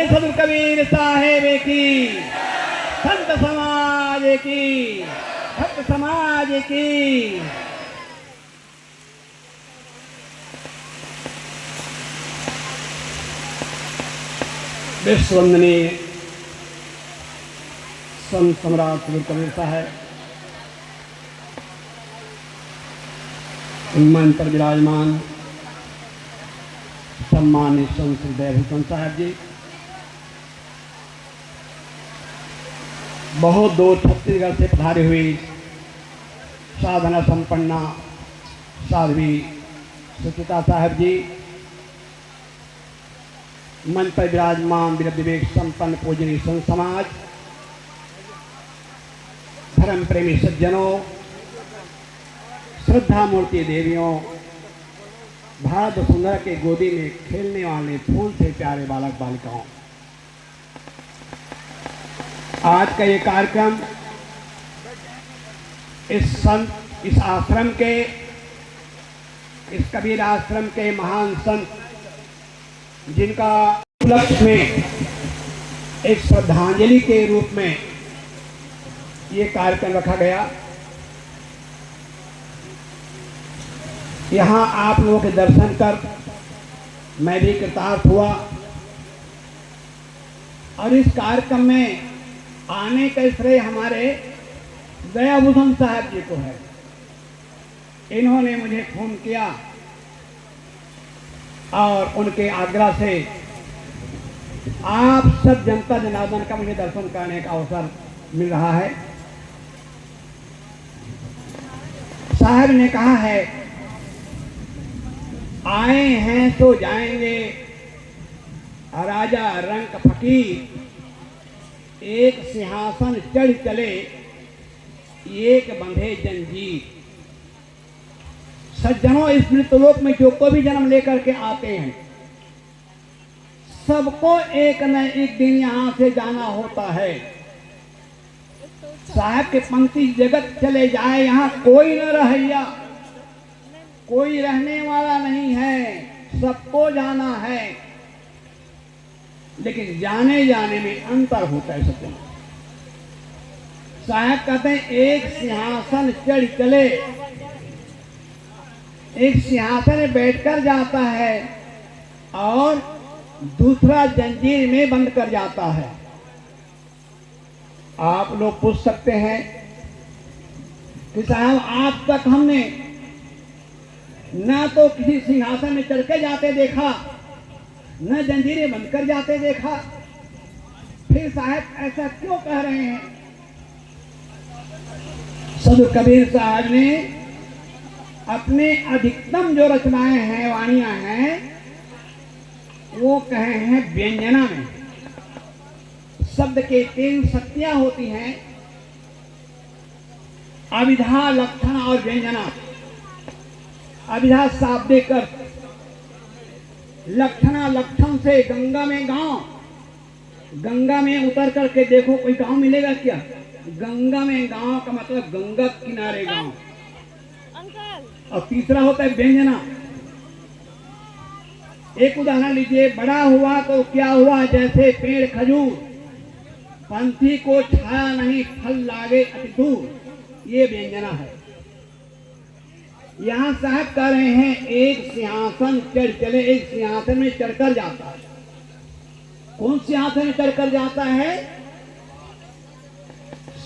सदगुरु कबीर साहेब की, संत समाज की, भक्त समाज की। विश्ववंदनीय संत सम्राट सदगुरु कबीर साहब मंच पर विराजमान सम्मानित संत दयाभूषण साहब जी, बहुत दूर छत्तीसगढ़ से पधारी हुई साधना संपन्ना साध्वी सुचिता साहब जी, मंच पर विराजमान विवेक संपन्न पूजनीय संत समाज, धर्म प्रेमी सज्जनों, श्रद्धा मूर्ति देवियों, भारत सुंदर के गोदी में खेलने वाले फूल से प्यारे बालक बालिकाओं, आज का ये कार्यक्रम इस आश्रम के, इस कबीर आश्रम के महान संत जिनका उपलक्ष्य में एक श्रद्धांजलि के रूप में ये कार्यक्रम रखा गया। यहाँ आप लोगों के दर्शन कर मैं भी कृतार्थ हुआ और इस कार्यक्रम में आने का श्रेय हमारे दयाभूषण साहब जी को है। इन्होंने मुझे फोन किया और उनके आग्रह से आप सब जनता जनार्दन का मुझे दर्शन करने का अवसर मिल रहा है। साहब ने कहा है, आए हैं तो जाएंगे, राजा रंक फकीर, एक सिंहासन चढ़ चले, एक बंधे जंजीर। सज्जनों, इस मृतलोक में जो कोई भी जन्म लेकर के आते हैं, सबको एक न एक दिन यहां से जाना होता है। साहब के पंक्ति, जगत चले जाए यहां कोई न रहैया, कोई रहने वाला नहीं है, सबको जाना है, लेकिन जाने जाने में अंतर होता है। सत्य साहब कहते हैं, एक सिंहासन चढ़ चले, एक सिंहासन में बैठकर जाता है और दूसरा जंजीर में बंद कर जाता है। आप लोग पूछ सकते हैं कि साहब आज तक हमने ना तो किसी सिंहासन में चढ़ के जाते देखा, न जंजीरें बंद कर जाते देखा, फिर साहब ऐसा क्यों कह रहे हैं? सदगुरु कबीर साहब ने अपने अधिकतम जो रचनाएं हैं, वाणियां हैं, वो कहे हैं व्यंजना में। शब्द के 3 शक्तियां होती हैं, अभिधा, लक्षण और व्यंजना। अभिधा शाब्दिक अर्थ, लक्षणा लक्षण से गंगा में गांव, गंगा में उतर करके देखो कोई गांव मिलेगा क्या? गंगा में गांव का मतलब गंगा किनारे गांव। और तीसरा होता है व्यंजना। एक उदाहरण लीजिए, बड़ा हुआ तो क्या हुआ, जैसे पेड़ खजूर, पंथी को छाया नहीं, फल लागे अति दूर, ये व्यंजना है। यहाँ साहब कह रहे हैं, एक सिंहासन चढ़ चले, एक सिंहासन में चढ़कर जाता है। कौन सिंहासन में चढ़कर जाता है?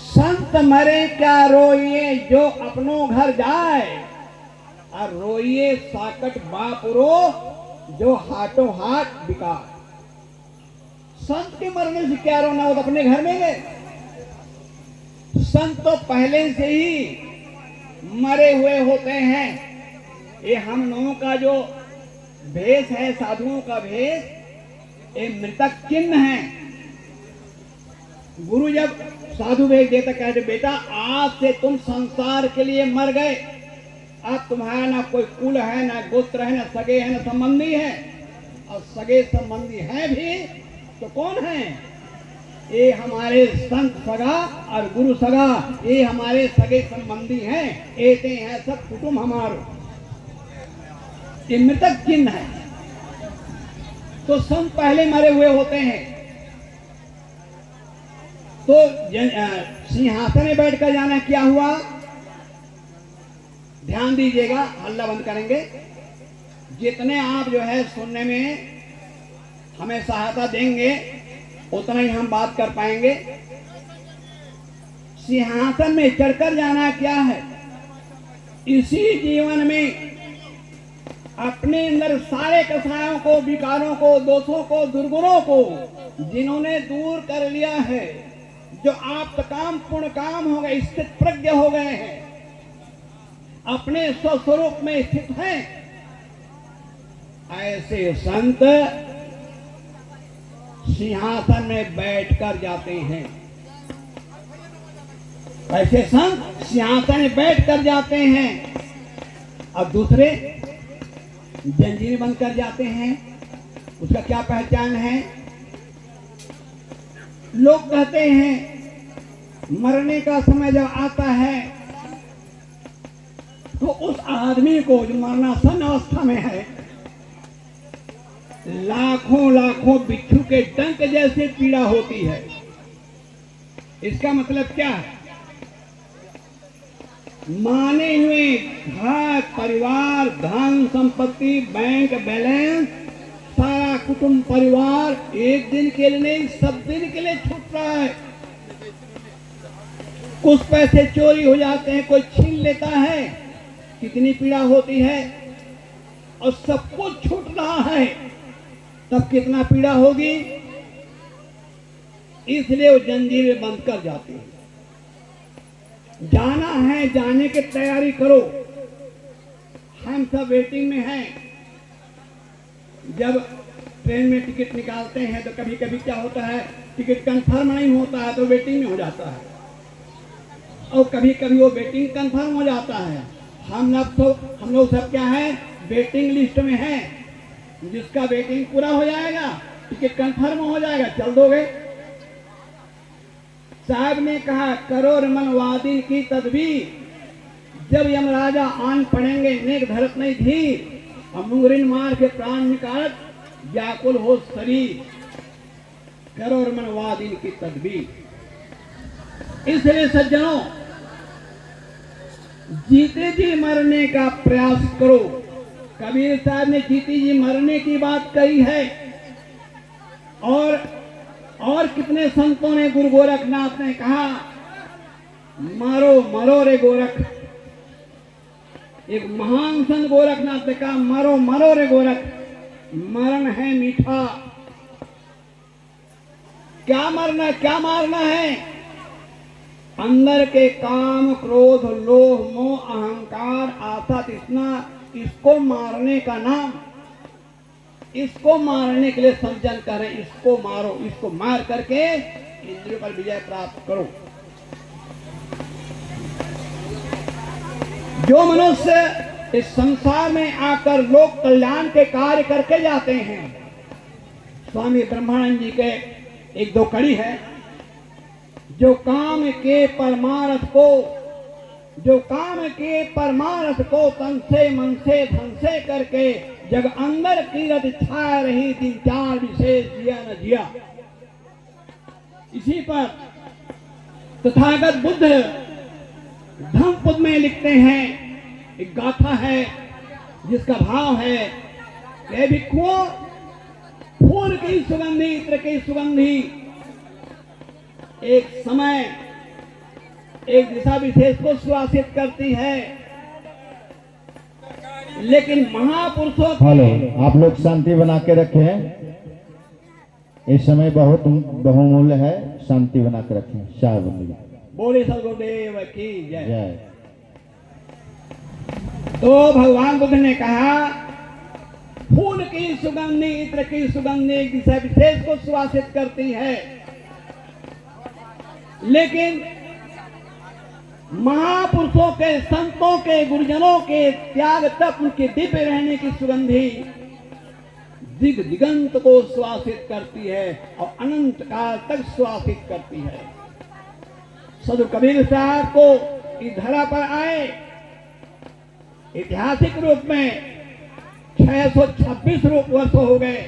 संत मरे क्या रोइए जो अपनों घर जाए, और रोइए साकट बापुरो जो हाथों हाथ बिका। संत के मरने से क्या रोना, वो तो अपने घर में गए। संत तो पहले से ही मरे हुए होते हैं। ये हम लोगों का जो भेष है, साधुओं का भेष, ये मृतक चिन्ह है। गुरु जब साधु भेष देता, कहते बेटा आज से तुम संसार के लिए मर गए, अब तुम्हारा ना कोई कुल है, ना गोत्र है, ना सगे है, ना संबंधी है। और सगे संबंधी है भी तो कौन है? ये हमारे संत सगा और गुरु सगा, ये हमारे सगे संबंधी हैं, ऐसे हैं सब कुटुंब हमारो। ये मृतक चिन्ह है। तो संत पहले मरे हुए होते हैं। तो सिंहासन में बैठकर जाना क्या हुआ? ध्यान दीजिएगा, हल्ला बंद करेंगे। जितने आप जो है सुनने में हमें सहायता देंगे उतना ही हम बात कर पाएंगे। सिंहासन में चढ़कर जाना क्या है? इसी जीवन में अपने अंदर सारे कसायों को, विकारों को, दोषों को, दुर्गुणों को जिन्होंने दूर कर लिया है, जो आप काम पूर्ण काम हो गए, स्थित प्रज्ञ हो गए हैं, अपने स्वस्वरूप में स्थित हैं, ऐसे संत सिंहासन में बैठकर जाते हैं। ऐसे संत सिंहासन में बैठकर जाते हैं। अब दूसरे जंजीर बंद कर जाते हैं। उसका क्या पहचान है? लोग कहते हैं मरने का समय जब आता है तो उस आदमी को जो मरणासन अवस्था में है, लाखों लाखों बिच्छू के डंक जैसे पीड़ा होती है। इसका मतलब क्या है? माने हुए घर परिवार, धन संपत्ति, बैंक बैलेंस, सारा कुटुंब परिवार एक दिन के लिए नहीं, सब दिन के लिए छूट रहा है। कुछ पैसे चोरी हो जाते हैं, कोई छीन लेता है, कितनी पीड़ा होती है। और सब कुछ छूट रहा है, तब कितना पीड़ा होगी। इसलिए वो जंजीरें बंद कर जाती है। जाना है, जाने की तैयारी करो। हम सब वेटिंग में हैं। जब ट्रेन में टिकट निकालते हैं तो कभी कभी क्या होता है, टिकट कंफर्म नहीं होता है तो वेटिंग में हो जाता है, और कभी कभी वो वेटिंग कंफर्म हो जाता है। हम लोग सब क्या है, वेटिंग लिस्ट में हैं। जिसका वेटिंग पूरा हो जाएगा, टिकट कंफर्म हो जाएगा, चल दोगे। साहब ने कहा, करो रमनवादी की तदबीर, जब यमराजा आन पड़ेंगे नेक धरत नहीं धीर, और मुंगरिन मार के प्राण निकालत व्याकुल हो शरीर। करो रमनवादी की तदबीर। इसलिए सज्जनों, जीते जी मरने का प्रयास करो। कबीर साहब ने जीते जी मरने की बात कही है, और कितने संतों ने, गुरु गोरखनाथ ने कहा, मरो मरो रे गोरख। एक महान संत गोरखनाथ ने कहा, मरो मरो रे गोरख, मरण है मीठा। क्या मरना, क्या मारना है? अंदर के काम, क्रोध, लोभ, मोह, अहंकार, आशा, तृष्णा, इसको मारने का नाम। इसको मारने के लिए संजन करें, इसको मारो, इसको मार करके इंद्रियों पर विजय प्राप्त करो। जो मनुष्य इस संसार में आकर लोक कल्याण के कार्य करके जाते हैं, स्वामी ब्रह्मानंद जी के एक दो कड़ी है, जो काम के परमार्थ को तन से मन से धन से करके जग अंदर कीरत छा रही, तीन चार विशेष जिया न जिया। इसी पर तथागत बुद्ध धम्मपद में लिखते हैं, एक गाथा है जिसका भाव है कि भिक्षुओं, फूल की सुगंधी, इत्र की सुगंधी एक समय एक दिशा विशेष को सुवासित करती है, लेकिन महापुरुषों हेलो, आप लोग शांति बना के रखें। इस समय बहुत बहुमूल्य है, शांति बना के रखें। शाहबंदी बोले सदगुरुदेव की जय। जय। तो भगवान बुद्ध ने कहा, फूल की सुगंधी, इत्र की सुगंधी एक दिशा विशेष को सुवासित करती है, लेकिन महापुरुषों के, संतों के, गुरुजनों के त्याग तप, उनके दिव्य रहने की सुगंधी दिग दिगंत को श्वासित करती है और अनंत काल तक श्वासित करती है। सदु कबीर साहब को इस धरा पर आए ऐतिहासिक रूप में 626 वर्ष हो गए,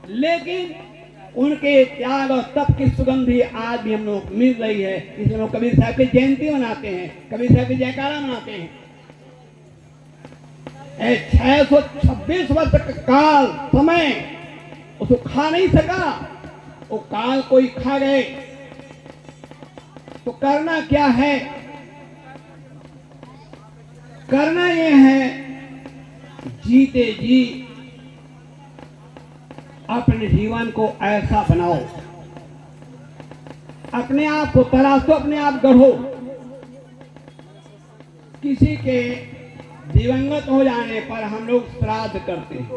लेकिन उनके त्याग और तप की सुगंधी आज भी हम लोग मिल रही है। इसलिए लोग कबीर साहब की जयंती मनाते हैं, कबीर साहब की जयकारा मनाते हैं। 626 वर्ष का काल समय उसको खा नहीं सका, वो काल कोई खा गए। तो करना क्या है? करना ये है, जीते जी अपने जीवन को ऐसा बनाओ, अपने आप को तराशो, अपने आप गढ़ो। किसी के दिवंगत हो जाने पर हम लोग श्राद्ध करते हैं।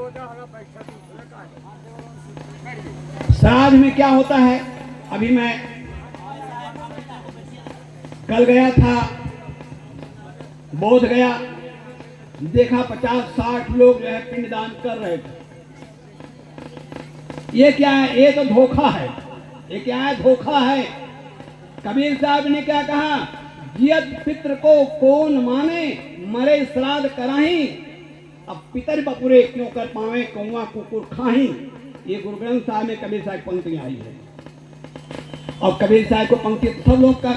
श्राद्ध में क्या होता है? अभी मैं कल गया था बोध गया, देखा 50-60 लोग जो है पिंडदान कर रहे थे। ये क्या है? ये तो धोखा है। ये क्या है? धोखा है। कबीर साहब ने क्या कहा? जियत पितृ को कौन माने, मरे श्राद्ध कराही, अब पितर बपुरे क्यों कर पावे, कौवा कुकुर खाही। ये गुरु ग्रंथ साहब में कबीर साहब पंक्तियां आई है। और कबीर साहब को पंक्ति सब लोग का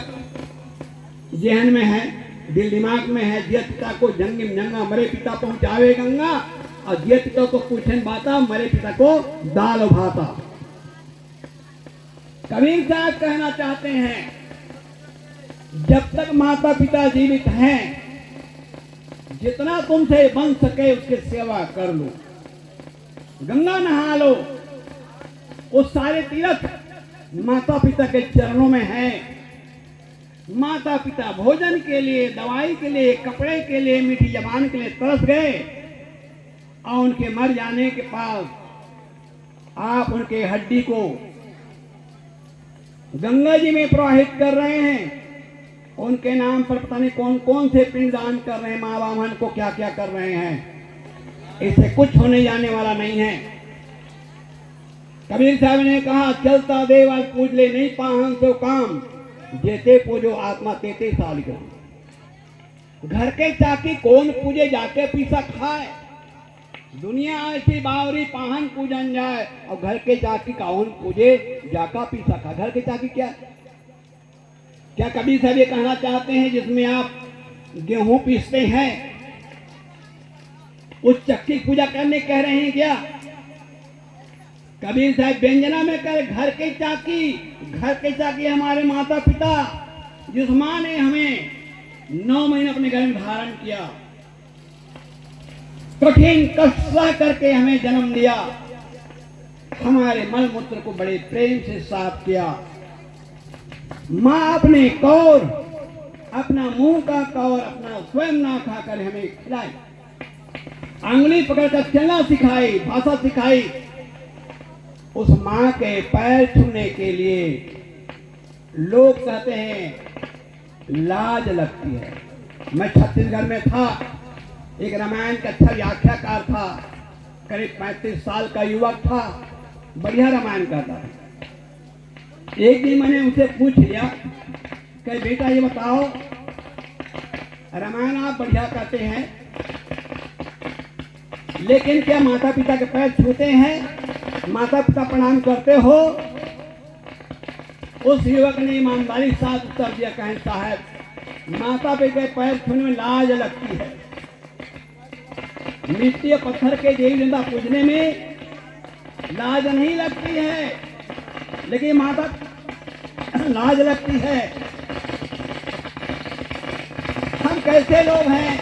जहन में है, दिल दिमाग में है। जियत पिता को जंगिम जंगा, मरे पिता पहुंचावे गंगा। और जियत पिता को पूछन बाता, मरे पिता को दाल भाता। कबीर साहब कहना चाहते हैं, जब तक माता पिता जीवित हैं, जितना तुमसे बन सके उसकी सेवा कर लो, गंगा नहा लो। वो सारे तीर्थ माता पिता के चरणों में है। माता पिता भोजन के लिए, दवाई के लिए, कपड़े के लिए, मीठी जबान के लिए तरस गए, और उनके मर जाने के पास आप उनके हड्डी को गंगा जी में प्रवाहित कर रहे हैं। उनके नाम पर पता नहीं कौन कौन से पिंडदान कर रहे हैं, माँ बामन को क्या क्या कर रहे हैं। इससे कुछ होने जाने वाला नहीं है। कबीर साहब ने कहा, चलता देवाल पूज ले नहीं पाहन सो काम, जेते पूजो आत्मा तेते सालिग्राम। घर के चाकी कौन पूजे, जाके पीसा खाए। दुनिया ऐसी बावरी पाहन पूजन जाए, और घर के चाकी कौन पूजे, जाका पीसा खा। घर के चाकी क्या क्या कबीर साहब ये कहना चाहते हैं? जिसमें आप गेहूं पीसते हैं, उस चक्की की पूजा करने कह रहे हैं क्या? कबीर साहब व्यंजना में कर घर के चाकी, घर के चाकी हमारे माता पिता, जिस मां ने हमें 9 महीने अपने घर में धारण किया, कठिन कष्ट सह करके हमें जन्म दिया, हमारे मल मूत्र को बड़े प्रेम से साफ किया। माँ अपने कौर, अपना मुंह का कौर अपना स्वयं ना खाकर हमें खिलाई, अंगुली पकड़कर चलना सिखाई, भाषा सिखाई। उस माँ के पैर छूने के लिए लोग कहते हैं लाज लगती है। मैं छत्तीसगढ़ में था, एक रामायण का अच्छा व्याख्याकार था, करीब 35 साल का युवक था, बढ़िया रामायण कहता था। एक दिन मैंने उसे पूछ लिया कि बेटा ये बताओ, रामायण आप बढ़िया कहते हैं, लेकिन क्या माता पिता के पैर छूते हैं, माता पिता प्रणाम करते हो? उस युवक ने ईमानदारी के साथ उत्तर दिया, कहें साहब माता पिता के पैर छूने में लाज लगती है, मिट्टी पत्थर के देवी देवता पूजने में लाज नहीं लगती है, लेकिन माता लाज लगती है। हम कैसे लोग हैं?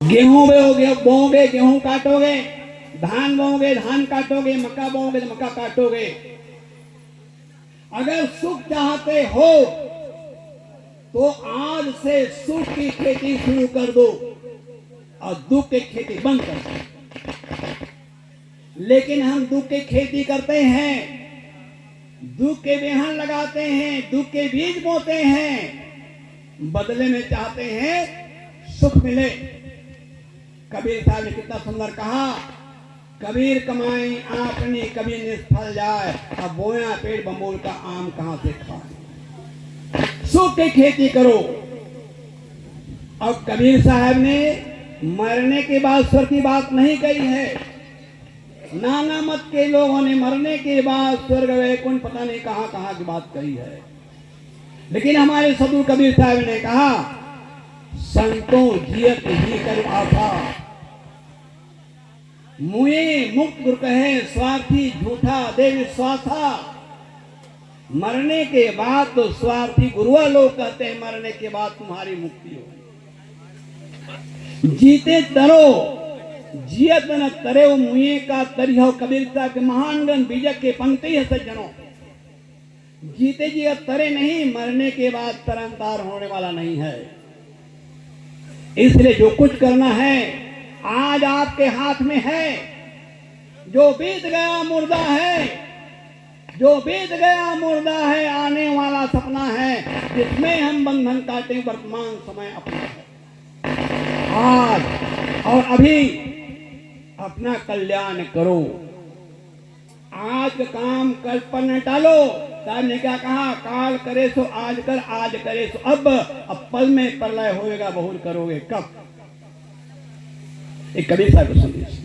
गेहूं बोओगे गेहूं काटोगे, धान बोओगे धान काटोगे, मक्का बोओगे तो मक्का काटोगे। अगर सुख चाहते हो तो आज से सुख की खेती शुरू कर दो और दुख की खेती बंद कर दो। लेकिन हम दुख की खेती करते हैं, दुख के बेहन लगाते हैं, दुख के बीज बोते हैं, बदले में चाहते हैं सुख मिले। कबीर साहब ने कितना सुंदर कहा, कबीर कमाई आपने कभी निष्फल जाए, अब बोया पेड़ बमोल का आम कहां से खाए। सुख की खेती करो। अब कबीर साहब ने मरने के बाद स्वर्ग की बात नहीं कही है। नाना मत के लोगों ने मरने के बाद स्वर्ग वैकुंठ पता नहीं कहां कहां की बात कही है, लेकिन हमारे सदगुरु कबीर साहब ने कहा संतों जियत ही कर आशा, मुए मुक्त गुरु कहे स्वार्थी झूठा दे विश्वासा। मरने के बाद तो स्वार्थी गुरुआ लोग कहते हैं मरने के बाद तुम्हारी मुक्ति होगी। जीते तरो जियत न तरे मुए का तरिहो। कबीरता के महान ग्रंथ बीजक के पंक्ति है सज्जनों। जीते जी तरे नहीं, मरने के बाद तरनतार होने वाला नहीं है। इसलिए जो कुछ करना है आज आपके हाथ में है। जो बीत गया मुर्दा है, जो बीत गया मुर्दा है, आने वाला सपना है जिसमें हम बंधन काटे। वर्तमान समय अपना है आज और अभी अपना कल्याण करो। आज का काम कल पर न टालो। साहब ने क्या कहा, काल करे सो आज कर, आज करे सो अब पल में प्रलय होएगा, बहुत करोगे कब। एक कबीर साहब का संदेश।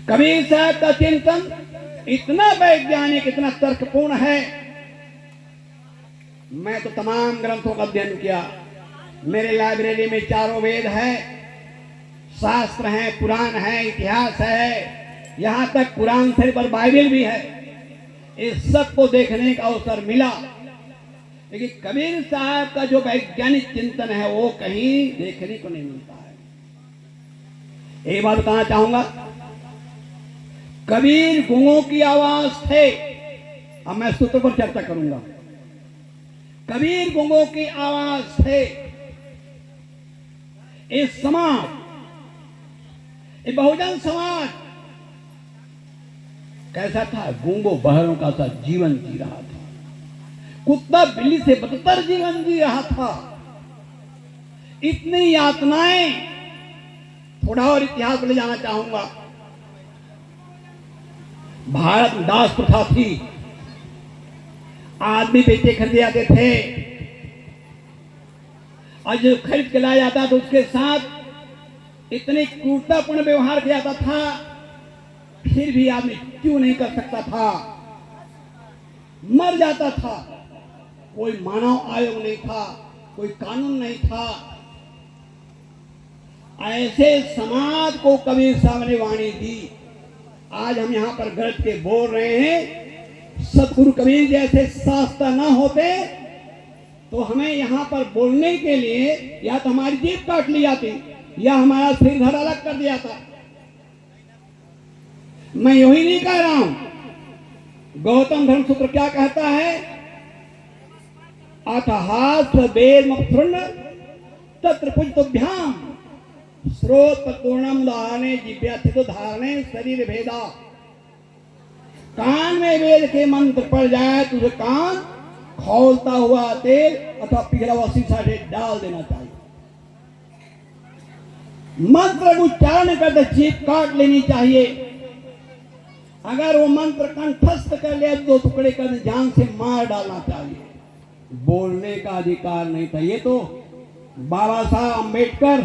कबीर साहब का चिंतन इतना वैज्ञानिक, इतना तर्कपूर्ण है। मैं तो तमाम ग्रंथों का अध्ययन किया। मेरे लाइब्रेरी में चारों वेद है, शास्त्र है, पुराण है, इतिहास है, यहां तक कुरान शरीफ पर बाइबल भी है। इस सब को देखने का अवसर मिला, लेकिन कबीर साहब का जो वैज्ञानिक चिंतन है वो कहीं देखने को नहीं मिलता है। एक बात बताना चाहूंगा, कबीर गूंगों की आवाज थे। अब मैं सूत्र पर चर्चा करूंगा। कबीर गूंगों की आवाज थे। इस समाज, ये बहुजन समाज कैसा था, गूंगों बहरों का सा जीवन जी रहा था। कुत्ता बिल्ली से बदतर जीवन जी रहा था। इतनी यातनाएं। थोड़ा और इतिहास ले जाना चाहूंगा। भारत में दास प्रथा थी। आदमी बेचे खरीदे जाते थे और जो खरीद के लाया जाता तो उसके साथ इतनी क्रूरतापूर्ण व्यवहार किया जाता था, फिर भी आदमी क्यों नहीं कर सकता था, मर जाता था। कोई मानव आयोग नहीं था, कोई कानून नहीं था। ऐसे समाज को कबीर साहब ने वाणी दी। आज हम यहाँ पर गरज के बोल रहे हैं। सतगुरु कबीर जैसे शास्त्र ना होते तो हमें यहाँ पर बोलने के लिए या तो हमारी जीभ काट ली जाती या हमारा सिर धड़ अलग कर दिया था। मैं यू ही नहीं कह रहा हूं। गौतम धर्मसूत्र क्या कहता है, अथहास वेद मुक्तृण तत्र पुजतुभ्याम स्रोत पूर्णम धारणे जिव्याथित धारणे शरीर भेदा। कान में वेद के मंत्र पड़ जाए तो उसे कान खौलता हुआ तेल अथवा पिघला हुआ शीशा से डाल देना चाहिए। मंत्र उच्चारण करते जीभ काट लेनी चाहिए। अगर वो मंत्र कंठस्थ कर लिया दो टुकड़े कर जान से मार डालना चाहिए। बोलने का अधिकार नहीं था। ये तो बाबा साहब अम्बेडकर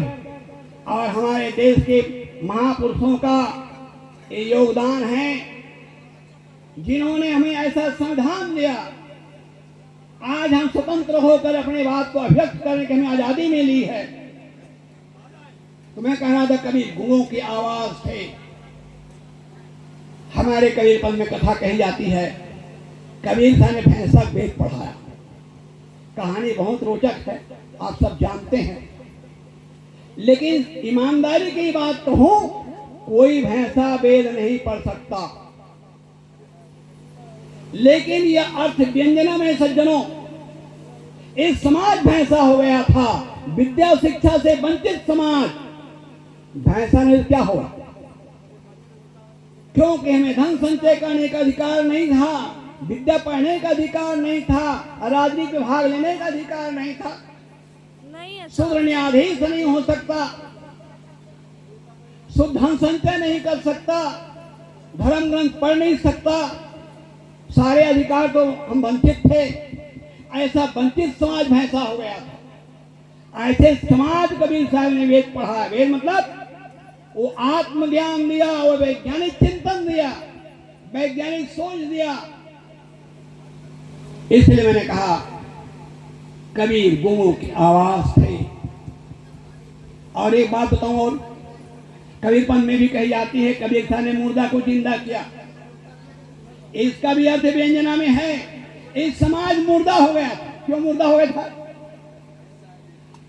और हमारे देश के महापुरुषों का ये योगदान है, जिन्होंने हमें ऐसा संविधान दिया। आज हम स्वतंत्र होकर अपने बात को अभिव्यक्त करने की हमें आजादी मिली है। तो मैं कह रहा था कबीर गूंगों की आवाज थे। हमारे कबीर पद में कथा कही जाती है, कबीर साहब ने भैंसा वेद पढ़ाया। कहानी बहुत रोचक है, आप सब जानते हैं। लेकिन ईमानदारी की बात कहूं, कोई भैंसा वेद नहीं पढ़ सकता। लेकिन यह अर्थ व्यंजना में सज्जनों, इस समाज भैंसा हो गया था। विद्या शिक्षा से वंचित समाज भैंसा ने क्या हुआ, क्योंकि हमें धन संचय करने का अधिकार नहीं था, विद्या पढ़ने का अधिकार नहीं था, राजनीति में भाग लेने का अधिकार नहीं था, शुद्ध न्यायाधीश नहीं हो सकता, शुद्ध धन संचय नहीं कर सकता, धर्म ग्रंथ पढ़ नहीं सकता। सारे अधिकार तो हम वंचित थे। ऐसा वंचित समाज भैंसा हो गया था। ऐसे समाज कबीर साहब ने वेद पढ़ा। वेद मतलब वो आत्मज्ञान दिया, वो वैज्ञानिक चिंतन दिया, वैज्ञानिक सोच दिया। इसलिए मैंने कहा कबीर गूंगों की आवाज थे। और एक बात बताऊं, और कबीरपंथ में भी कही जाती है कबीर साहब ने मुर्दा को जिंदा किया। इसका भी अर्थ व्यंजना में है। इस समाज मुर्दा हो गया था। क्यों मुर्दा हो गया था?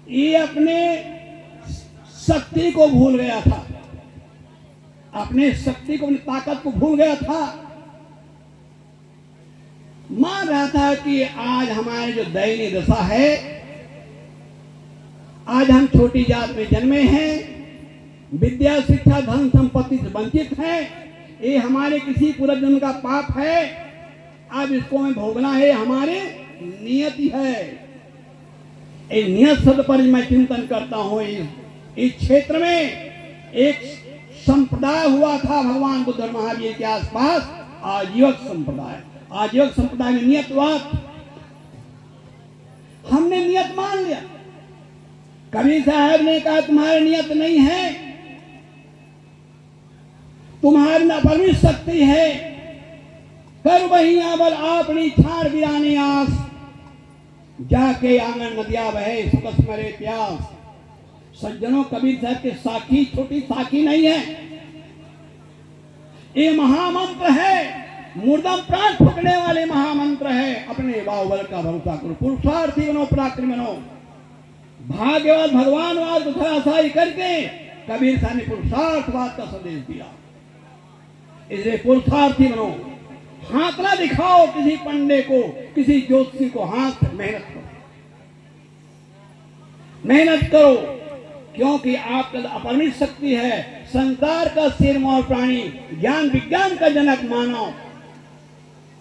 ये अपने शक्ति को भूल गया था, अपने शक्ति को, अपनी ताकत को भूल गया था। मान रहा था कि आज हमारी जो दयनीय दशा है, आज हम छोटी जात में जन्मे हैं, विद्या शिक्षा धन संपत्ति से वंचित हैं, ये हमारे किसी पूर्वजन्म का पाप है। अब इसको हमें भोगना है, हमारे नियति है। एक नियत शब्द पर मैं चिंतन करता हूं। इस क्षेत्र में एक संप्रदाय हुआ था भगवान बुद्ध और महावीर के आसपास, आजीवक संप्रदाय। आजीवक संप्रदाय में नियतवाद, हमने नियत मान लिया। कबीर साहब ने कहा तुम्हारी नियत नहीं है, तुम्हारी न परमित शक्ति है, कर वही आबल आपनी छाड़ गिरानी आस, जाके आंगन नदिया बहे सुकस मरे प्यास। सज्जनों, कबीर साहब के साखी छोटी साखी नहीं है, ये महामंत्र है, मुर्दम प्राण फूकने वाले महामंत्र है। अपने बाहुबल का भरोसा करो, पुरुषार्थी बनो, पराक्रमी बनो। भाग्यवाद भगवानवाद को धराशायी करके कबीर साहब ने पुरुषार्थवाद का संदेश दिया। इसलिए पुरुषार्थी बनो, हाथ ना दिखाओ किसी पंडे को, किसी ज्योतिषी को, हाथ मेहनत करो, मेहनत करो, क्योंकि आपका अपरिमित शक्ति है। संसार का सिरमौर प्राणी, ज्ञान विज्ञान का जनक मानव,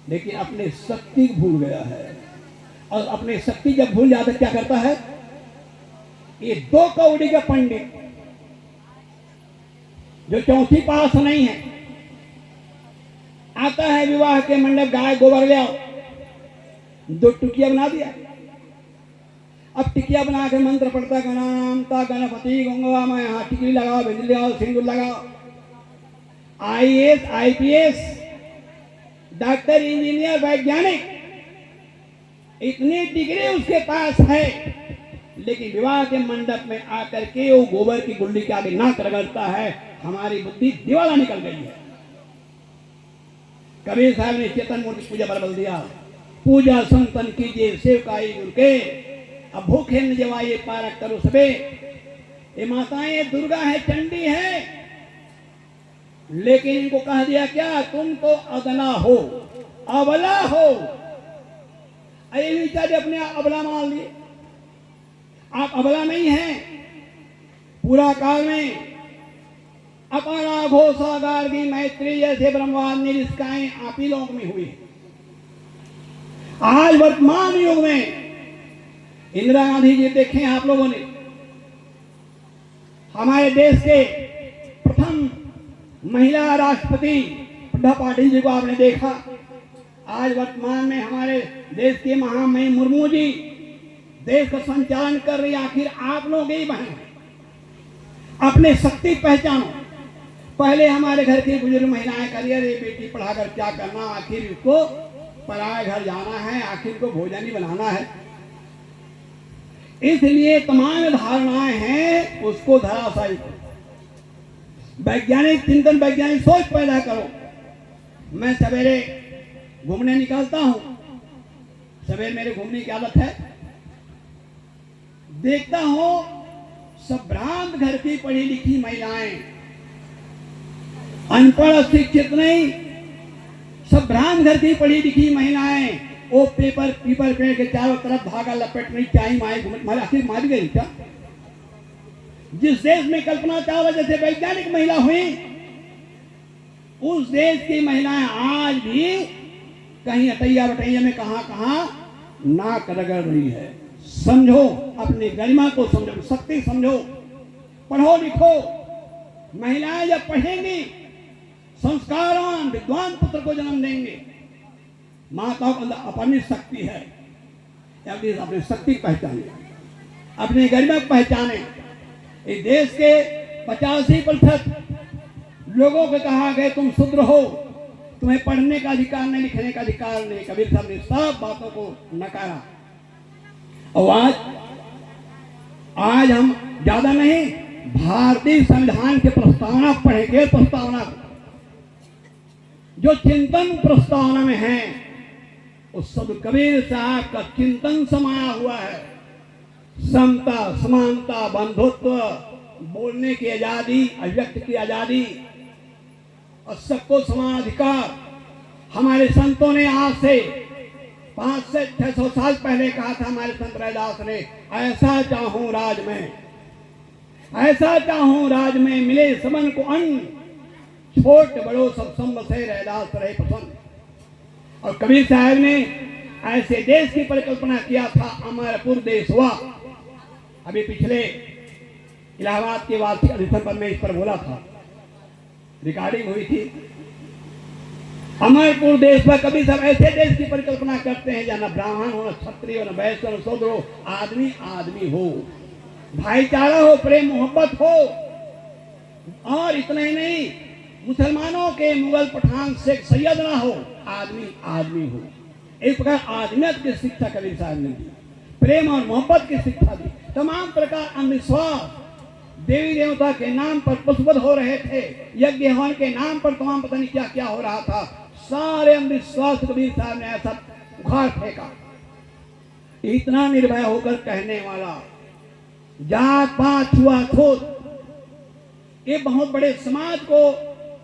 लेकिन अपने शक्ति भूल गया है। और अपने शक्ति जब भूल जाता क्या करता है? ये दो कौड़ी का पंडित जो चौथी पास नहीं है, आता है विवाह के मंडप, गाय गोबर ले आओ, दो टुकिया बना दिया। अब टिकिया बना के मंत्र पढ़ता, गणानामता गणपति गंगा मैं, यहाँ टिकली लगाओ, बिजली लगाओ, सिंदूर लगाओ। IAS IPS डॉक्टर इंजीनियर वैज्ञानिक, इतनी डिग्री उसके पास है, लेकिन विवाह के मंडप में आकर के वो गोबर की गुल्ली के आगे नाक रगड़ता है। हमारी बुद्धि दिवाला निकल गई है। कबीर साहब ने चेतन मूर्ति पूजा पर बल दिया, पूजा संतन कीजिए सेवकाई गुरु के, अब भूखे न जवाइए पारक करो सबे। ये माताएं दुर्गा है, चंडी है, लेकिन इनको कह दिया क्या? तुम तो अदला हो, अबला हो। ये बेचारे अपने अबला मान लिए। आप अबला नहीं हैं। पूरा काल में अपारा घोषा गार्गी मैत्री जैसे ब्रह्मवाद निष्काएं आप ही लोग में हुई। आज वर्तमान युग में इंदिरा गांधी जी देखें आप लोगों ने, हमारे देश के प्रथम महिला राष्ट्रपति प्रभा पाटिल जी को आपने देखा। आज वर्तमान में हमारे देश के महामहिम मुर्मू जी देश का संचालन कर रही। आखिर आप लोग ही बहन अपने शक्ति पहचानो। पहले हमारे घर की बुजुर्ग महिलाएं करिए, अरे बेटी पढ़ाकर क्या करना, आखिर इसको पराए घर जाना है, आखिर को भोजन ही बनाना है। इसलिए तमाम धारणाएं हैं, उसको धराशायी करो, वैज्ञानिक चिंतन, वैज्ञानिक सोच पैदा करो। मैं सवेरे घूमने निकलता हूं, सवेरे मेरे घूमने की आदत है, देखता हूं सब भ्रांत घर की पढ़ी लिखी महिलाएं, अनपढ़ शिक्षित नहीं, सब भ्रांत घर की पढ़ी लिखी महिलाएं, वो पेपर पेड़ के चारों तरफ धागा लपेट रही, चाई माई घूम, आखिर मारी गई क्या? जिस देश में कल्पना चावला जैसे वैज्ञानिक महिला हुई, उस देश की महिलाएं आज भी कहीं अटैया बटैया में कहां नाक रगड़ रही है। समझो, अपनी गरिमा को समझो, शक्ति समझो, पढ़ो लिखो। महिलाएं जब पढ़ेंगी, संस्कारवान विद्वान पुत्र को जन्म देंगे। माताओं के अंदर अपरिमित शक्ति है। अपनी शक्ति पहचाने, अपने गरिमा को पहचाने। इस देश के 85% लोगों को कहा गया तुम शूद्र हो, तुम्हें पढ़ने का अधिकार नहीं, लिखने का अधिकार नहीं। कबीर साहब ने सब बातों को नकारा। और आज हम ज्यादा नहीं, भारतीय संविधान के प्रस्तावना पढ़ेंगे। प्रस्तावना जो चिंतन प्रस्तावना में है, उस सब कबीर साहब का चिंतन समाया हुआ है। समता, समानता, बंधुत्व, बोलने की आजादी, अभिव्यक्त की आजादी और सबको समान अधिकार। हमारे संतों ने आज से 500 से 600 साल पहले कहा था, हमारे संत रैदास ने, ऐसा चाहूं राज में, ऐसा चाहूं राज में, मिले सबन को अन्न, छोट बड़ो सब संग से रैदास रहे पसंद। और कबीर साहब ने ऐसे देश की परिकल्पना किया था, अमरपुर देश हुआ। अभी पिछले इलाहाबाद के वार्षिक अधिवेशन पर मैं इस पर बोला था, रिकॉर्डिंग हुई थी। अमरपुर देश पर कबीर साहब ऐसे देश की परिकल्पना करते हैं जहां न ब्राह्मण हो, न क्षत्रिय हो, न वैश्य, न शूद्र हो, आदमी आदमी हो, भाईचारा हो, प्रेम मोहब्बत हो। और इतना ही नहीं, मुसलमानों के मुगल पठान शेख सैयद ना हो, आदमी आदमी हो। एक प्रकार आदमियत की शिक्षा कबीर साहब ने दी, प्रेम और मोहब्बत की शिक्षा दी। तमाम प्रकार अंधविश्वास, देवी देवता के नाम पर पशुवध हो रहे थे, यज्ञ हवन के नाम पर तमाम पता नहीं क्या क्या हो रहा था, सारे अंधविश्वास कबीर साहब ने ऐसा उखाड़ फेंका। इतना निर्भय होकर कहने वाला, जात पात छुआछूत, ये बहुत बड़े समाज को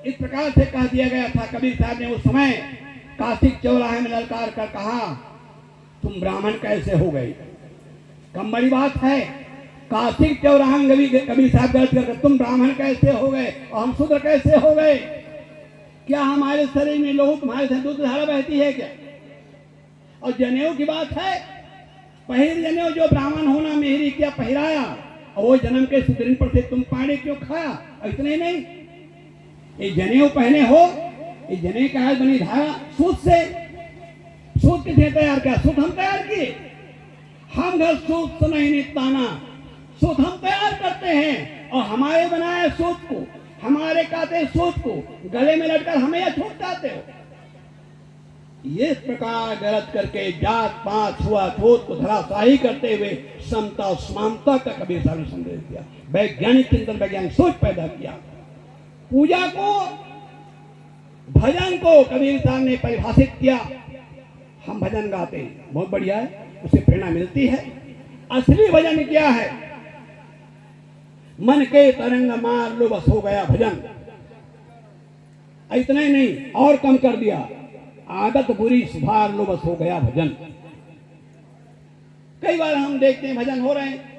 इस प्रकार से कह दिया गया था। कबीर साहब ने उस समय काशिक चौराहे में ललकार कर कहा, तुम ब्राह्मण कैसे हो गए? कम बड़ी बात है, काशिक चौराहा में कबीर साहब गलत करके तुम ब्राह्मण कैसे हो गए और हम शूद्र कैसे हो गए? क्या हमारे शरीर में लोहू तुम्हारे से दूध धारा बहती है क्या? और जनेऊ की बात है, पहिर जनेऊ, जो ब्राह्मण होना मेहरी क्या पहिराया, और वो जन्म के सुदिन पर से तुम पानी क्यों खाया? और इतने नहीं, ये जनेऊ पहने हो, ये जनेऊ का है बनी धारा सूत से। सूत किसने तैयार किया? सूत हम तैयार किए। हम घर सूत से नहीं ताना, सूत हम तैयार करते हैं और हमारे बनाए सूत को, हमारे काते सूत को गले में लटकर हमें या छूट जाते हो। ये प्रकार गलत करके जात पात छुआछूत को धराशाही करते हुए समता और समानता का कबीर साहब ने संदेश दिया। वैज्ञानिक चिंतन, वैज्ञानिक सोच पैदा किया। पूजा को, भजन को कबीर साहब ने परिभाषित किया। हम भजन गाते हैं, बहुत बढ़िया है, उससे प्रेरणा मिलती है। असली भजन क्या है? मन के तरंग मार लो बस हो गया भजन। इतना ही नहीं, और कम कर दिया, आदत बुरी सुधार लो बस हो गया भजन। कई बार हम देखते हैं भजन हो रहे हैं,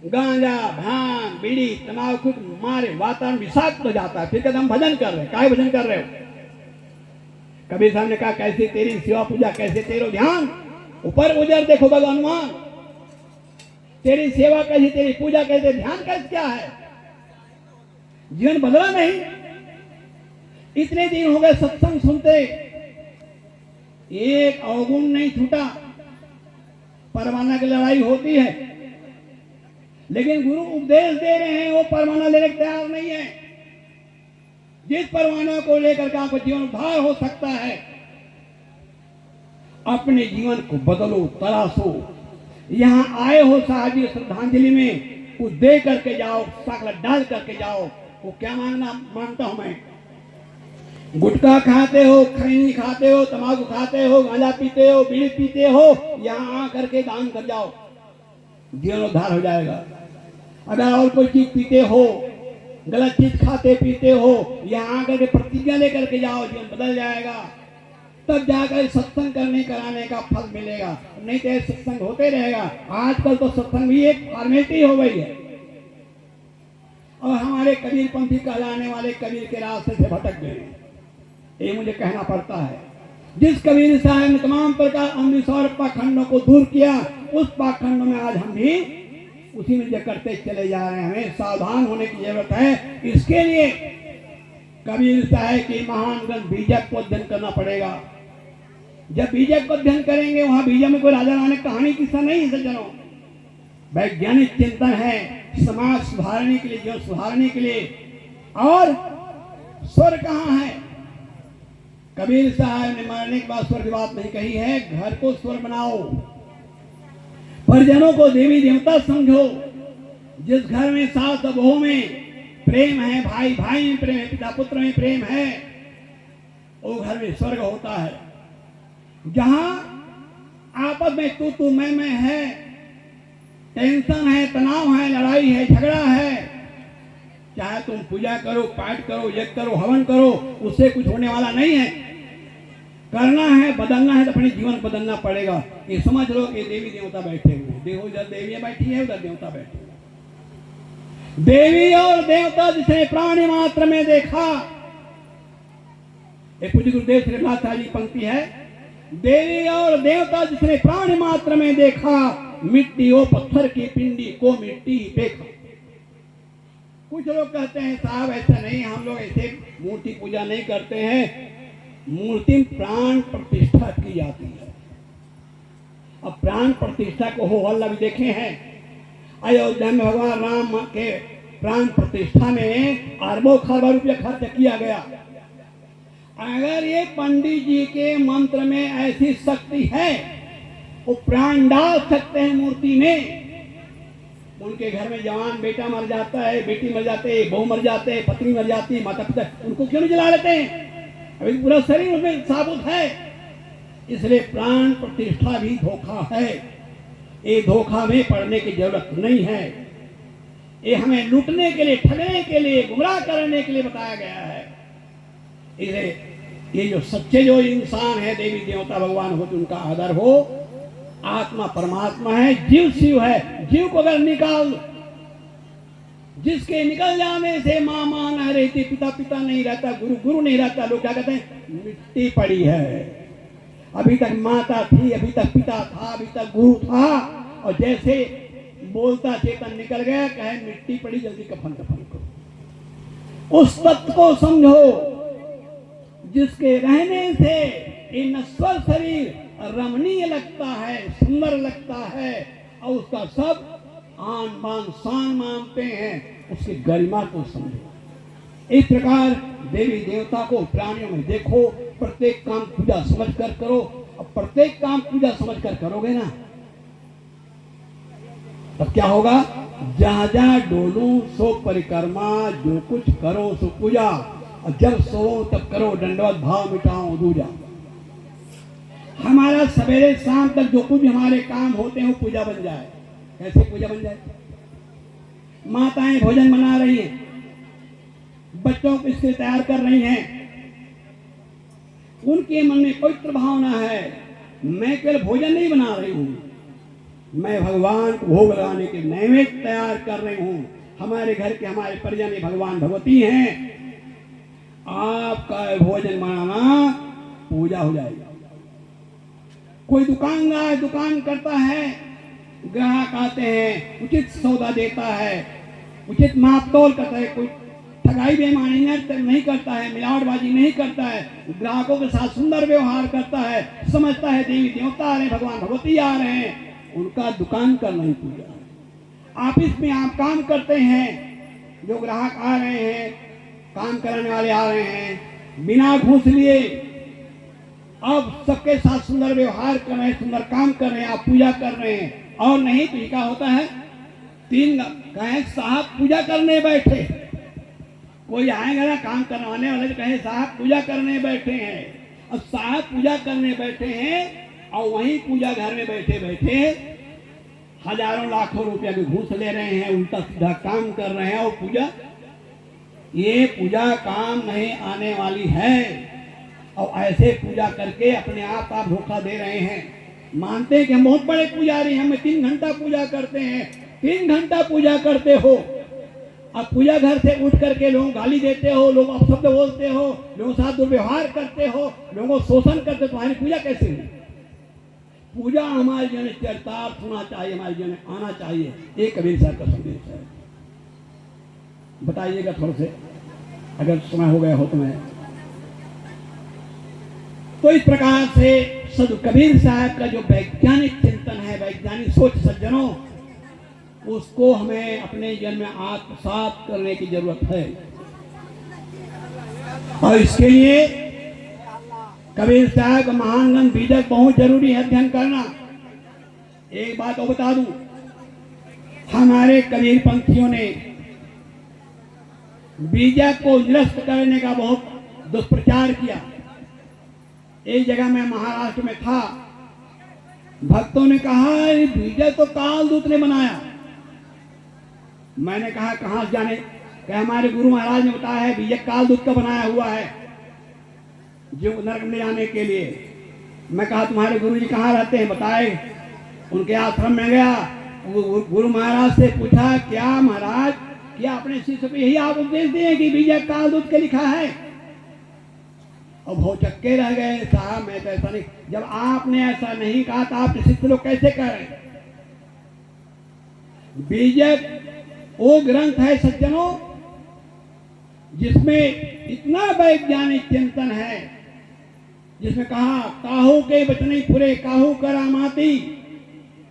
गांजा, भांग, बीड़ी, तंबाकू मारे वातावरण विषाक्त हो जाता है, फिर कहते हम भजन कर रहे हैं। काहे भजन कर रहे हो? कबीर साहब ने कहा, कैसे तेरी सेवा पूजा, कैसे तेरो ध्यान, ऊपर उजर देखो भगवान, तेरी सेवा कैसी, तेरी पूजा कैसे, ध्यान कैसे, क्या है? जीवन बदला नहीं। इतने दिन हो गए सत्संग सुनते, एक अवगुण नहीं छूटा। परवाना की लड़ाई होती है, लेकिन गुरु उपदेश दे रहे हैं, वो परवाना लेने को तैयार नहीं है। जिस परवाना को लेकर के आपको जीवन उद्धार हो सकता है, अपने जीवन को बदलो, तलाशो। यहाँ आए हो साहब श्रद्धांजलि में, कुछ दे करके जाओ, साकला डाल करके जाओ। वो क्या मानता हूं मैं? गुटखा खाते हो, खैनी खाते हो, तंबाकू खाते हो, गांजा पीते हो, बीड़ी पीते हो, यहाँ आकर के दान कर जाओ, जीवन उद्धार हो जाएगा। अगर और कोई चीज पीते हो, गलत चीज खाते पीते हो, यहाँ आकर के प्रतिज्ञा लेकर के जाओ, जीवन बदल जाएगा। तब जाकर सत्संग करने कराने का फल मिलेगा, नहीं तो सत्संग होते रहेगा। आजकल तो सत्संग भी एक फॉर्मेलिटी हो गई है, और हमारे कबीर पंथी कहलाने वाले कबीर के रास्ते से भटक गए, ये मुझे कहना पड़ता है। जिस कबीर साहब ने तमाम प्रकार अंधविश्वास पाखंडों को दूर किया, उस पाखंडों में आज हम भी उसी में करते चले जा रहे हैं। हमें सावधान होने की जरूरत है। इसके लिए कबीर साहब की महान ग्रंथ बीजक को अध्ययन करना पड़ेगा। जब बीजक को अध्ययन करेंगे वहां बीजक में कोई राजा रानी कहानी किस्सा नहीं है सज्जनों। वैज्ञानिक चिंतन है समाज सुधारने के लिए, जीवन सुधारने के लिए। और स्वर कहाँ है? कबीर साहब ने मरने के बाद स्वर की बात नहीं कही है। घर को स्वर बनाओ, परिजनों को देवी देवता समझो। जिस घर में सास और बहू में प्रेम है, भाई भाई में प्रेम है, पिता पुत्र में प्रेम है, वो घर में स्वर्ग होता है। जहां आपस में तू मैं है, टेंशन है, तनाव है, लड़ाई है, झगड़ा है, चाहे तुम पूजा करो, पाठ करो, यज्ञ करो, हवन करो, उससे कुछ होने वाला नहीं है। करना है, बदलना है तो अपने जीवन बदलना पड़ेगा। ये समझ लो कि देवी देवता बैठे हुए, देखो इधर देवी बैठी है, उधर देवता बैठे हुए। देवी और देवता जिसने प्राणी मात्र में देखा, एक पूज्य गुरुदेव श्रीनाथ जी पंक्ति है, देवी और देवता जिसने प्राणी मात्र में देखा, मिट्टी ओ पत्थर की पिंडी को मिट्टी देखा। कुछ लोग कहते हैं साहब ऐसा नहीं, हम लोग ऐसे मूर्ति पूजा नहीं करते हैं, मूर्ति में प्राण प्रतिष्ठा की जाती है। अब प्राण प्रतिष्ठा को हो हल्ला भी देखे हैं। अयोध्या में भगवान राम के प्राण प्रतिष्ठा में अरबों खरबों रुपया खर्च किया गया। अगर ये पंडित जी के मंत्र में ऐसी शक्ति है, वो प्राण डाल सकते हैं मूर्ति में। उनके घर में जवान बेटा मर जाता है, बेटी मर जाते है, बहू मर जाते हैं, पत्नी मर जाती है, माता पिता, उनको क्यों नहीं जला लेते हैं? अभी पूरा शरीर उसमें साबुत है। इसलिए प्राण प्रतिष्ठा भी धोखा है। ये धोखा में पड़ने की जरूरत नहीं है। ये हमें लूटने के लिए, ठगने के लिए, गुमराह करने के लिए बताया गया है। इसलिए ये जो सच्चे जो इंसान है, देवी देवता भगवान हो तो उनका आदर हो। आत्मा परमात्मा है, जीव शिव है। जीव को अगर निकाल, जिसके निकल जाने से माँ माँ नहीं रहती, पिता पिता नहीं रहता, गुरु गुरु नहीं रहता, लोग क्या कहते हैं? मिट्टी पड़ी है। अभी तक माता थी, अभी तक पिता था, अभी तक गुरु था, और जैसे बोलता चेतन निकल गया, कहे मिट्टी पड़ी, जल्दी कफन कफन करो। उस तत्व को समझो जिसके रहने से ये नश्वर शरीर रमणीय लगता है, सुंदर लगता है, और उसका सब आन बान शान मानते हैं। उसकी गरिमा को समझो। इस प्रकार देवी देवता को प्राणियों में देखो, प्रत्येक काम पूजा समझ कर करो। और प्रत्येक काम पूजा समझ कर करोगे ना, तब क्या होगा? जहां जहां डोलू सो परिक्रमा, जो कुछ करो सो पूजा, और जब सो तब करो दंडवत भाव मिटाओ दूजा। हमारा सवेरे शाम तक जो कुछ हमारे काम होते हैं वो पूजा बन जाए। कैसे पूजा बन जाए? माताएं भोजन बना रही हैं, बच्चों को इसके तैयार कर रही हैं, उनके मन में पवित्र भावना है, मैं केवल भोजन नहीं बना रही हूं, मैं भगवान को भोग लगाने के नैवेद्य तैयार कर रही हूं। हमारे घर के हमारे परिजन भगवान भगवती हैं। आपका भोजन बनाना पूजा हो जाएगी। कोई दुकानदार दुकान करता है, ग्राहक आते हैं, उचित सौदा देता है, उचित माप तोल करता है, कोई ठगाई बेईमानी नहीं करता है, मिलावटबाजी नहीं करता है, ग्राहकों के साथ सुंदर व्यवहार करता है, समझता है देवी देवता आ रहे हैं, भगवान भगवती आ रहे हैं, उनका दुकान करना ही पूजा। ऑफिस में आप काम करते हैं, जो ग्राहक आ रहे हैं, काम कराने वाले आ रहे हैं, बिना घूस लिए अब सबके साथ सुंदर व्यवहार कर रहे हैं, सुंदर काम कर रहे हैं, आप पूजा कर रहे हैं। और नहीं तो क्या होता है? तीन कहें साहब पूजा करने बैठे, कोई आएगा ना काम करवाने वाले तो कहें साहब पूजा करने बैठे हैं। अब साहब पूजा करने बैठे हैं और वहीं पूजा घर में बैठे बैठे हजारों लाखों रुपया के घूस ले रहे हैं, उल्टा सीधा काम कर रहे हैं। और पूजा, ये पूजा काम नहीं आने वाली है। और ऐसे पूजा करके अपने आप धोखा दे रहे हैं। मानते हैं कि हम बहुत बड़े पुजारी हैं, हम 3 घंटा पूजा करते हैं। 3 घंटा पूजा करते हो, अब पूजा घर से उठ करके लोगों को गाली देते हो, लोग अपशब्द बोलते हो, लोगों के साथ दुर्व्यवहार करते हो, लोगों को शोषण करते हो, तुम्हारी पूजा कैसे हुई? पूजा हमारे जीवन में चरितार्थ होना चाहिए, हमारे जीवन में आना चाहिए। ये कबीर साहब का संदेश है। बताइएगा थोड़े से, अगर समय हो गया हो तो मैं तो इस प्रकार से सदु कबीर साहब का जो वैज्ञानिक चिंतन है, वैज्ञानिक सोच सज्जनों, उसको हमें अपने जीवन में आत्मसात करने की जरूरत है। और इसके लिए कबीर साहब का महान ग्रंथ बीजक बहुत जरूरी है अध्ययन करना। एक बात और बता दूं, हमारे कबीर पंथियों ने बीजक को निरस्त करने का बहुत दुष्प्रचार किया। एक जगह मैं महाराष्ट्र में था, भक्तों ने कहा बीजक तो कालदूत ने बनाया। मैंने कहा कहां से जाने? कि हमारे गुरु महाराज ने बताया है बीजक कालदूत का बनाया हुआ है जो नरक में जाने के लिए। मैं कहा तुम्हारे गुरु जी कहाँ रहते हैं? बताए। उनके आश्रम में गया, गुरु महाराज से पूछा क्या महाराज, क्या अपने शिष्य को यही आप उपदेश दिए कि बीजक कालदूत के लिखा है? और भौचक्के रह गए, साहब मैं तो ऐसा नहीं, जब आपने ऐसा नहीं कहा तो आपके शिष्य लोग कैसे करें? बीजक वो ग्रंथ है सज्जनों जिसमें इतना वैज्ञानिक चिंतन है, जिसमें कहा काहू के बचने फुरे काहू करामाती,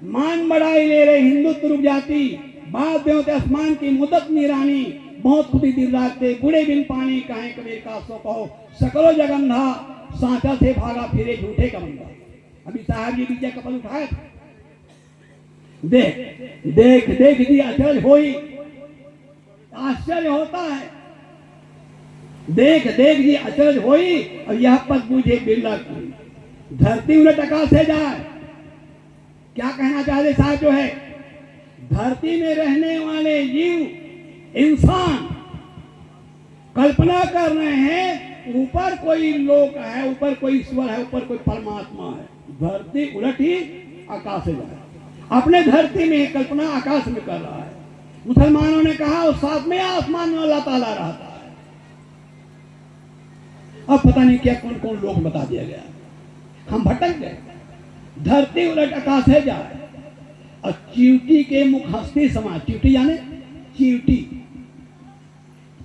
मान बढ़ाई ले रहे हिंदुत्व रुक जाती, बात देवते आसमान की मुदत निरानी, बहुत खुदी दिल राखते बूढ़े बिन पानी, कहे कबीर का सो कहो सकलो जगंधा, सांचा से भागा फिरे झूठे का बंदा। अभी साहब जी बीजक का पल उठाए, देख देख देख जी आश्चर्य होई, आश्चर्य होता है, देख देख जी अचरज होई, और यह पद बूझे बिरला की, धरती उलट आकाश से जाए। क्या कहना चाहते साहब? जो है धरती में रहने वाले जीव इंसान कल्पना कर रहे हैं ऊपर कोई लोक है, ऊपर कोई ईश्वर है, ऊपर कोई परमात्मा है, धरती उलट ही आकाश से जाए। अपने धरती में कल्पना आकाश में कर रहा है। मुसलमानों ने कहा उस साथ में आसमान में अल्लाह ताला रहता है। अब पता नहीं क्या कौन कौन लोग बता दिया गया, हम भटक गए। धरती उलट आकाश है जाए, और चींटी के मुख हंसती समा, चींटी जाने चींटी,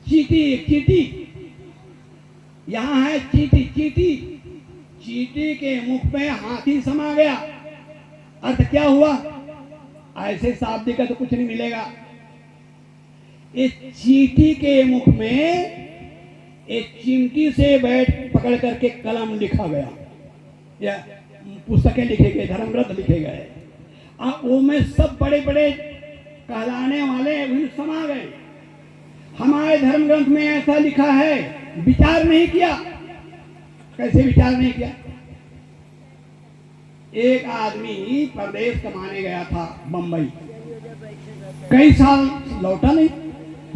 चींटी एक चींटी, यहां है चींटी, चींटी चींटी के मुख में हाथी समा गया। अर्थ क्या हुआ? ऐसे शाब्दिक का तो कुछ नहीं मिलेगा। इस चींटी के मुख में एक चिमटी से बैठ पकड़ करके कलम लिखा गया, या पुस्तकें लिखे गए, धर्म ग्रंथ लिखे गए, और वो में सब बड़े बड़े कहलाने वाले समा गए। हमारे धर्म ग्रंथ में ऐसा लिखा है, विचार नहीं किया। कैसे विचार नहीं किया? एक आदमी परदेश कमाने गया था बंबई, कई साल लौटा नहीं,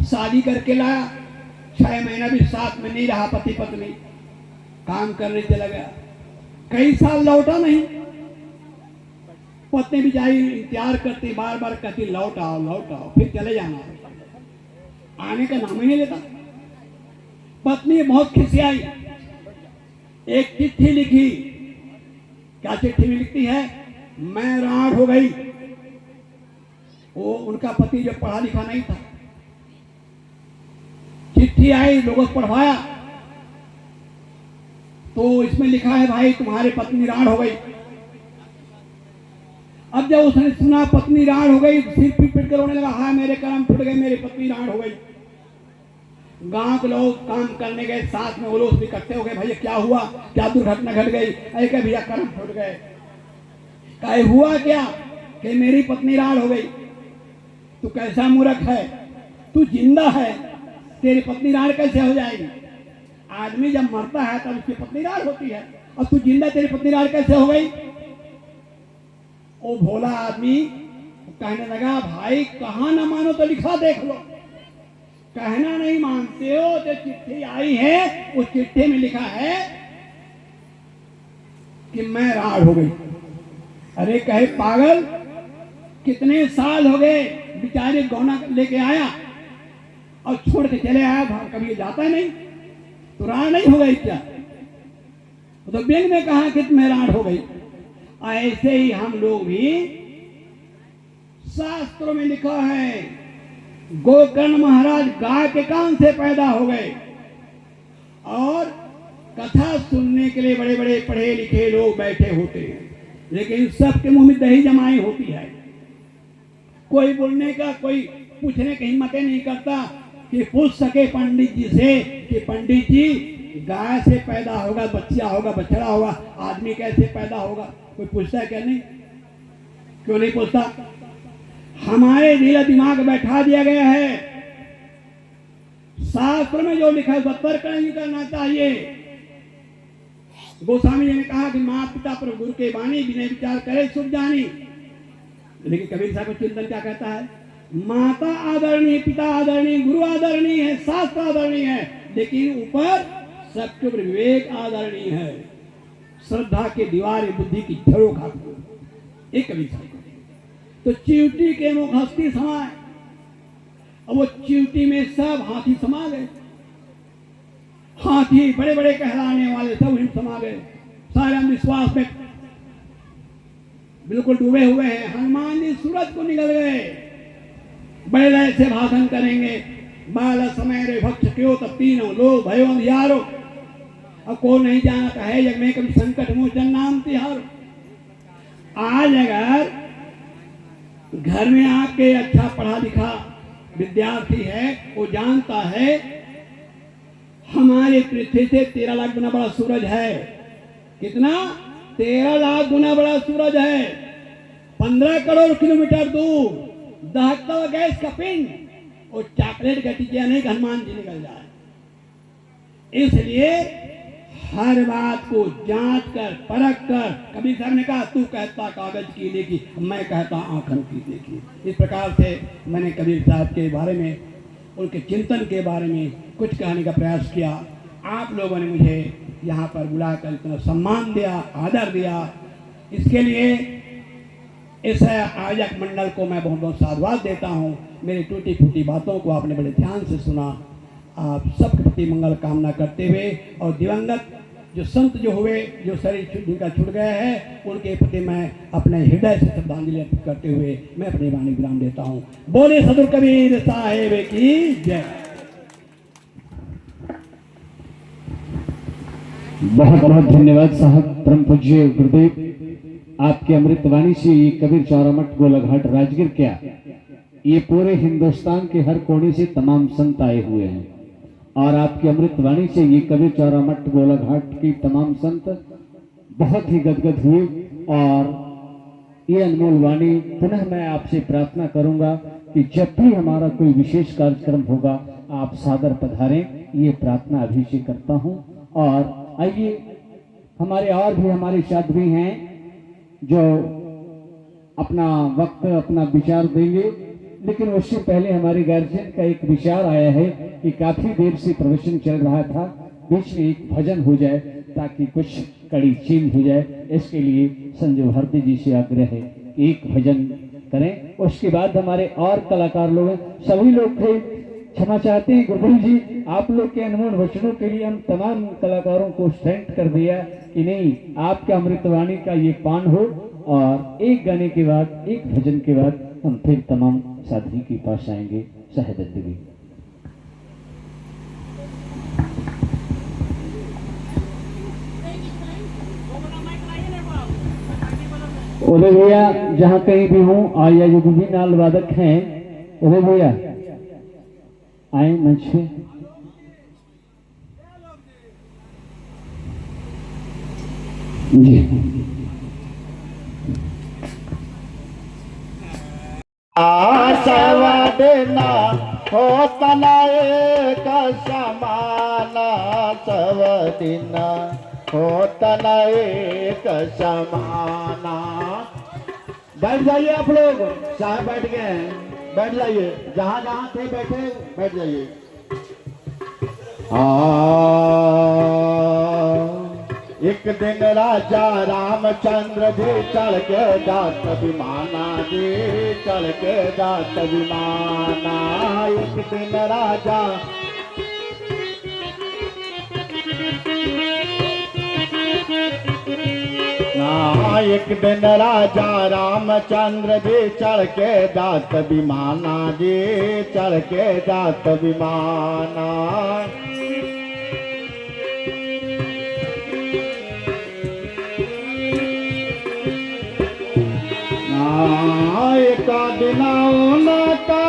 शादी करके लाया, 6 महीना भी साथ में नहीं रहा, पति पत्नी काम करने चला गया, कई साल लौटा नहीं। पत्नी बेचारी इंतजार करती, बार बार कहती लौट आओ, फिर चले जाना, आने का नाम ही नहीं लेता। पत्नी बहुत खिसियाई, एक चिट्ठी लिखी। क्या चिट्ठी में लिखती है? मैं राड हो गई। वो उनका पति जो पढ़ा लिखा नहीं था, चिट्ठी आई, लोगों को पढ़वाया, तो इसमें लिखा है भाई तुम्हारी पत्नी राड हो गई। अब जब उसने सुना पत्नी राड हो गई, सिर पीट पीट कर रोने लगा, हाय मेरे कर्म फूट गए, मेरी पत्नी राड हो गई। गांव के लोग काम करने गए, साथ में वो लोग इकट्ठे हो गए, भैया क्या हुआ, क्या दुर्घटना घट गई? अरे भैया कर्म फूट गए। कहे हुआ क्या? कि मेरी पत्नी राड हो गई। तू कैसा मूर्ख है, तू जिंदा है, तेरी पत्नी राड कैसे हो जाएगी? आदमी जब मरता है तब उसकी पत्नी राड होती है, और तू जिंदा, तेरी पत्नी राड कैसे हो गई? वो भोला आदमी कहने लगा भाई कहां ना मानो तो लिखा देख लो, कहना नहीं मानते हो तो चिट्ठी आई है, उस चिट्ठी में लिखा है कि मैं राड हो गई। अरे कहे पागल, कितने साल हो गए, बेचारे गौना लेके आया और छोड़ के चले आया, कभी जाता नहीं, तो राड नहीं हो गई क्या? तो बेग में कहा कि मैं राड हो गई। ऐसे ही हम लोग भी, शास्त्रों में लिखा है गोकर्ण महाराज गाय के कान से पैदा हो गए, और कथा सुनने के लिए बड़े बड़े पढ़े लिखे लोग बैठे होते हैं, लेकिन सबके मुंह में दही जमाई होती है। कोई बोलने का, कोई पूछने की हिम्मत नहीं करता कि पूछ सके पंडित जी से कि पंडित जी गाय से पैदा होगा बच्चा होगा, बछड़ा होगा, आदमी कैसे पैदा होगा? कोई पूछता है क्या? नहीं। क्यों नहीं पूछता? हमारे दिल दिमाग बैठा दिया गया है। शास्त्र में जो लिखा है तर्क नहीं करना चाहिए। गोस्वामी जी ने कहा कि माता पिता पर गुरु के वाणी, बिना विचार करे सुख जानी। लेकिन कबीर साहब का चिंतन क्या कहता है? माता आदरणीय, पिता आदरणीय, गुरु आदरणीय है, शास्त्र आदरणीय है, लेकिन ऊपर सबके ऊपर विवेक आदरणीय है। श्रद्धा के दीवार बुद्धि की जड़ों खाती एक कबीर साहब। तो चिवटी के मुख हस्ती समाए, और वो चिवटी में सब हाथी समा गए। हाथी बड़े बड़े कहलाने वाले सब हिम समा गए। सारे अंधविश्वास में बिल्कुल डूबे हुए हैं। हनुमान जी सूरज को निकल गए, बड़े से भाषण करेंगे। बाल समय रे भक्ष क्यों तब तीनों लोग भयो अंधियारो, अब को नहीं जानता है जग में कभी संकट मोचन नाम तिहारो। आज अगर घर में आके अच्छा पढ़ा लिखा विद्यार्थी है, वो जानता है हमारे पृथ्वी से 13 लाख गुना बड़ा सूरज है। कितना? 13 लाख गुना बड़ा सूरज है। 15 करोड़ किलोमीटर दूर दहकता हुआ गैस का पिंड, और चॉकलेट का टिकिया नहीं, हनुमान जी निकल जाए। इसलिए हर बात को जांच कर परख कर, कबीर साहब ने कहा तू कहता कागज की देखी, मैं कहता आंखन की देखी। इस प्रकार से मैंने कबीर साहब के बारे में, उनके चिंतन के बारे में कुछ कहने का प्रयास किया। आप लोगों ने मुझे यहाँ पर बुलाकर इतना सम्मान दिया, आदर दिया, इसके लिए इस आयोजक मंडल को मैं बहुत बहुत साधुवाद देता हूँ। मेरी टूटी फूटी बातों को आपने बड़े ध्यान से सुना। आप सबके प्रति मंगल कामना करते हुए, और दिवंगत जो संत जो हुए, जो शरीर जिनका छूट गया है, उनके प्रति मैं अपने हृदय से श्रद्धांजलि अर्पित करते हुए मैं अपनी वाणी विराम देता हूँ। बोले सदगुरु कबीर साहेब की जय। बहुत बहुत धन्यवाद साहब। परम पूज्य गुरुदेव, आपके अमृतवाणी से ये कबीर चौरामठ गोलाघाट राजगीर क्या, ये पूरे हिंदुस्तान के हर कोने से तमाम संत आए हुए हैं, और आपकी अमृतवाणी से ये कबीर चौरामठ गोलाघाट की तमाम संत बहुत ही गदगद हुए। और ये अनमोल वाणी पुनः मैं आपसे प्रार्थना करूंगा कि जब भी हमारा कोई विशेष कार्यक्रम होगा आप सादर पधारें, ये प्रार्थना अभी से करता हूं। और आइए, हमारे और भी हमारे साथी हैं जो अपना वक्त, अपना विचार देंगे, लेकिन उससे पहले हमारे गार्जियन का एक विचार आया है कि काफी देर से प्रवचन चल रहा था, बीच में एक भजन हो जाए ताकि कुछ कड़ी चेंज हो जाए। इसके लिए संजय भारती जी से आग्रह है, एक भजन करें, उसके बाद हमारे और कलाकार लोग, सभी लोग थे, क्षमा चाहते हैं गुरुदेव जी, आप लोग के अनमोल वचनों के लिए हम तमाम कलाकारों को स्टैंड कर दिया कि नहीं, आपका अमृतवाणी का ये पान हो। और एक गाने के बाद, एक भजन के बाद हम फिर तमाम साथी के पास आएंगे। सहदत्त देवी। उदय भैया जहाँ कहीं भी हूँ, या जो भी नाल वादक हैं, उदय भैया आए मंच पे। जी सवदना हो तनाए का समाना, सवदना हो तनाए का समाना। बैठ जाइए आप लोग, साहब बैठ गए हैं, बैठ जाइए, जहां जहां थे बैठे बैठ जाइए। एक दिन राजा रामचंद्र जी चढ़ के जात विमाना, जी चढ़ के जात विमाना। एक दिन राजा एक दिन राजा रामचंद्र जी चढ़ के जात विमाना, जी चढ़ के जात विमाना। एका दिनाऊन का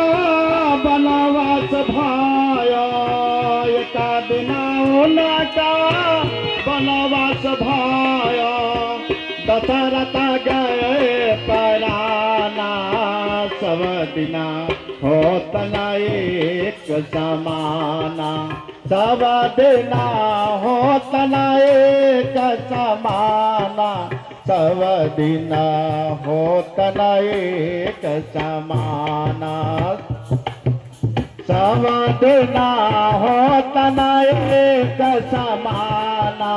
बनवास भाया, एका दिनाऊन का बनवास भाया, दशरथ गए पराना, सब दिना होत न एक समाना, सब दिना होत न एक समाना, सब दिना होत न एक समाना, सब दिना होत न एक समाना,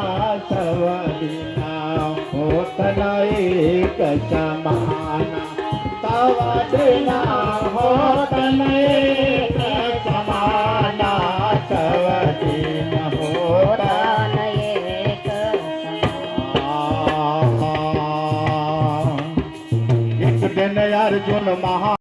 सब दिना होत न एक समाना, सब दिना होत न